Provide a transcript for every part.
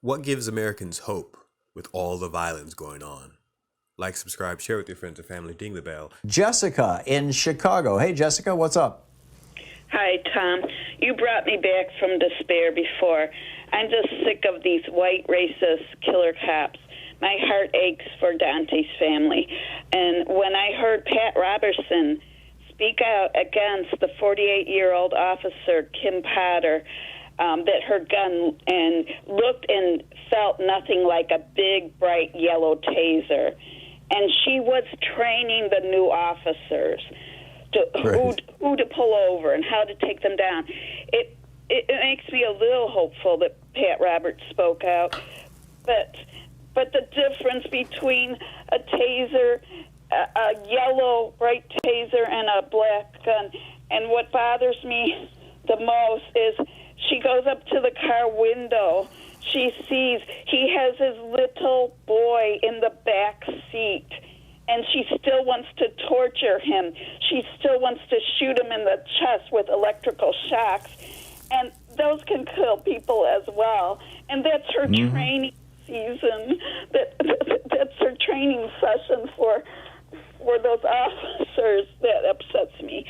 What gives Americans hope with all the violence going on? Like, subscribe, share with your friends and family, ding the bell. Jessica in Chicago. Hey, Jessica, what's up? Hi, Tom. You brought me back from despair before. I'm just sick of these white racist killer cops. My heart aches for Dante's family. And when I heard Pat Robertson speak out against the 48-year-old officer, Kim Potter, that her gun and looked and felt nothing like a big, bright yellow taser. And she was training the new officers to who to pull over and how to take them down. It makes me a little hopeful that Pat Roberts spoke out. But the difference between a taser, a yellow bright taser, and a black gun, and what bothers me the most is she goes up to the car window. She sees he has his little boy in the back seat, and she still wants to torture him. She still wants to shoot him in the chest with electrical shocks, and those can kill people as well. And that's her training season. That's her training session for those officers. That upsets me.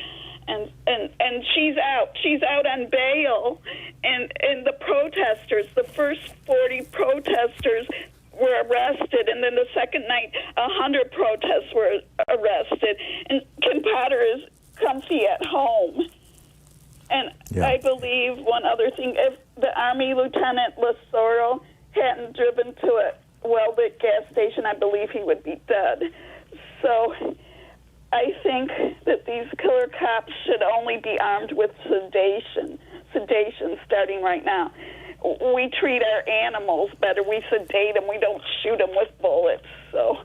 And she's out on bail, and the protesters, the first 40 protesters were arrested, and then the second night 100 protests were arrested, and Kim Potter is comfy at home. And I believe one other thing, if the Army Lieutenant Lesoro hadn't driven to a well-lit gas station, I believe he would be dead. So I think that these killer cops should only be armed with sedation starting right now. We treat our animals better. We sedate them. We don't shoot them with bullets. So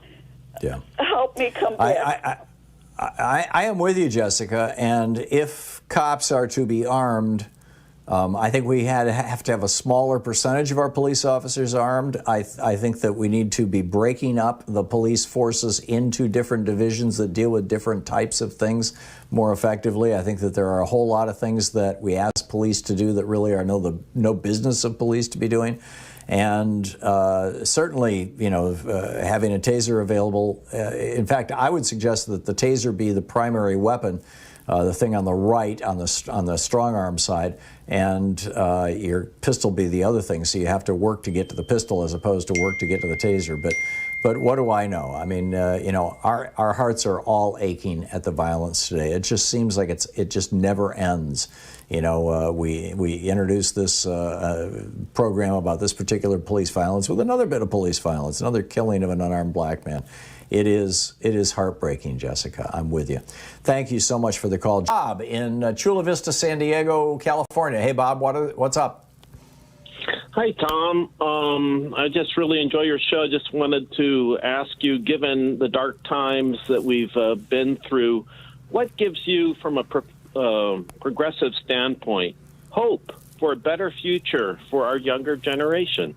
help me come back. I am with you, Jessica. And if cops are to be armed, I think we have to have a smaller percentage of our police officers armed. I think that we need to be breaking up the police forces into different divisions that deal with different types of things more effectively. I think that there are a whole lot of things that we ask police to do that really are no business of police to be doing. And certainly, having a taser available. In fact, I would suggest that the taser be the primary weapon, the thing on the right, on the strong arm side, and your pistol be the other thing. So you have to work to get to the pistol as opposed to work to get to the taser. But what do I know? I mean, our hearts are all aching at the violence today. It just seems like it just never ends. We introduced this program about this particular police violence with another bit of police violence, another killing of an unarmed black man. It is heartbreaking, Jessica. I'm with you. Thank you so much for the call. Bob in Chula Vista, San Diego, California. Hey, Bob, what's up? Hi, Tom. I just really enjoy your show. Just wanted to ask you, given the dark times that we've been through, what gives you, from a progressive standpoint, hope for a better future for our younger generation?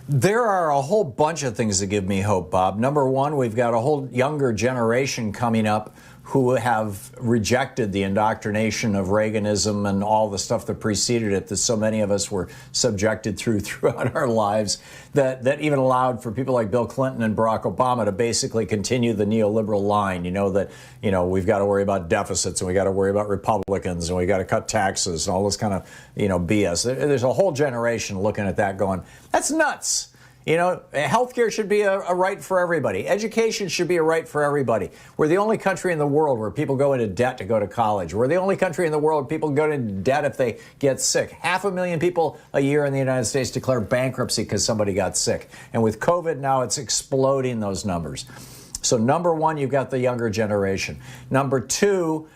There are a whole bunch of things that give me hope, Bob. Number one, we've got a whole younger generation coming up who have rejected the indoctrination of Reaganism and all the stuff that preceded it that so many of us were subjected throughout our lives, that even allowed for people like Bill Clinton and Barack Obama to basically continue the neoliberal line, we've got to worry about deficits and we got to worry about Republicans and we got to cut taxes and all this kind of, BS. There's a whole generation looking at that going, that's nuts. Healthcare should be a right for everybody. Education should be a right for everybody. We're the only country in the world where people go into debt to go to college. We're the only country in the world where people go into debt if they get sick. 500,000 people a year in the United States declare bankruptcy because somebody got sick. And with COVID now, it's exploding those numbers. So number one, you've got the younger generation. Number two,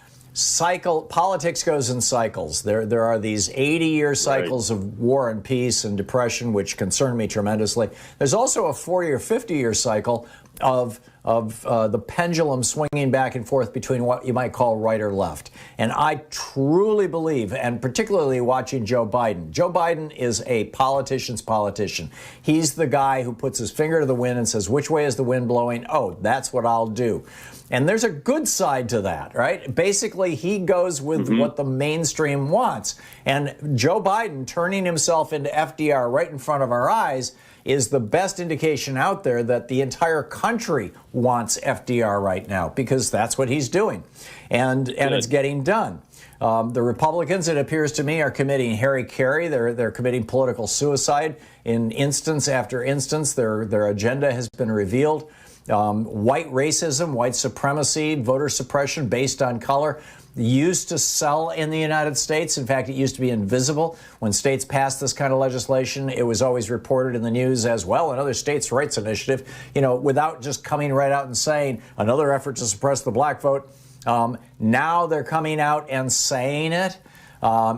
politics goes in cycles. There are these 80-year cycles of war and peace and depression, which concern me tremendously. There's also a 40 or 50-year cycle of the pendulum swinging back and forth between what you might call right or left. And I truly believe, and particularly watching Joe Biden. Joe Biden is a politician's politician. He's the guy who puts his finger to the wind and says, which way is the wind blowing? Oh, that's what I'll do. And there's a good side to that, right? Basically, he goes with what the mainstream wants. And Joe Biden turning himself into FDR right in front of our eyes is the best indication out there that the entire country wants FDR right now, because that's what he's doing. And it's getting done. The Republicans, it appears to me, are committing Harry Carey. They're committing political suicide in instance after instance. Their agenda has been revealed. White racism, white supremacy, voter suppression based on color used to sell in the United States. In fact, it used to be invisible. When states passed this kind of legislation, it was always reported in the news as, well, another states' rights initiative, without just coming right out and saying another effort to suppress the black vote. Now they're coming out and saying it.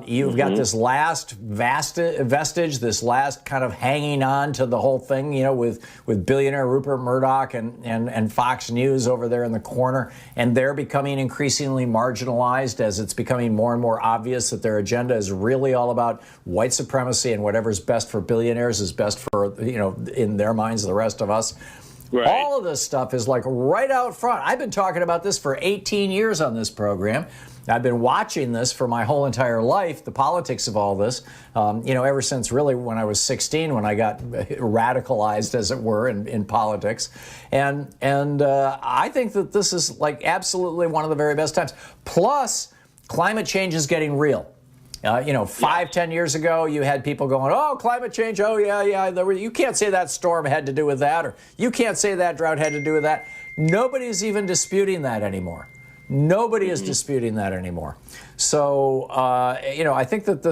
You've got this last vestige, this last kind of hanging on to the whole thing, with billionaire Rupert Murdoch and Fox News over there in the corner. And they're becoming increasingly marginalized as it's becoming more and more obvious that their agenda is really all about white supremacy, and whatever's best for billionaires is best for, in their minds, the rest of us. Right. All of this stuff is like right out front. I've been talking about this for 18 years on this program. I've been watching this for my whole entire life, the politics of all this, ever since really when I was 16, when I got radicalized, as it were, in politics. And I think that this is like absolutely one of the very best times. Plus, climate change is getting real. 5-10 years ago, you had people going, oh, climate change, oh, yeah. You can't say that storm had to do with that, or you can't say that drought had to do with that. Nobody's even disputing that anymore. Nobody is disputing that anymore. So, I think that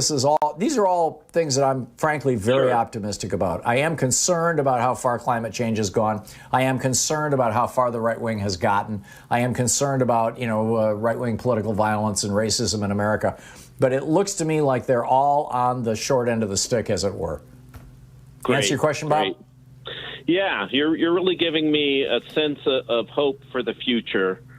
these are all things that I'm frankly very optimistic about. I am concerned about how far climate change has gone. I am concerned about how far the right wing has gotten. I am concerned about, right-wing political violence and racism in America. But it looks to me like they're all on the short end of the stick, as it were. Great. Answer your question, Bob? Great. Yeah, you're really giving me a sense of hope for the future.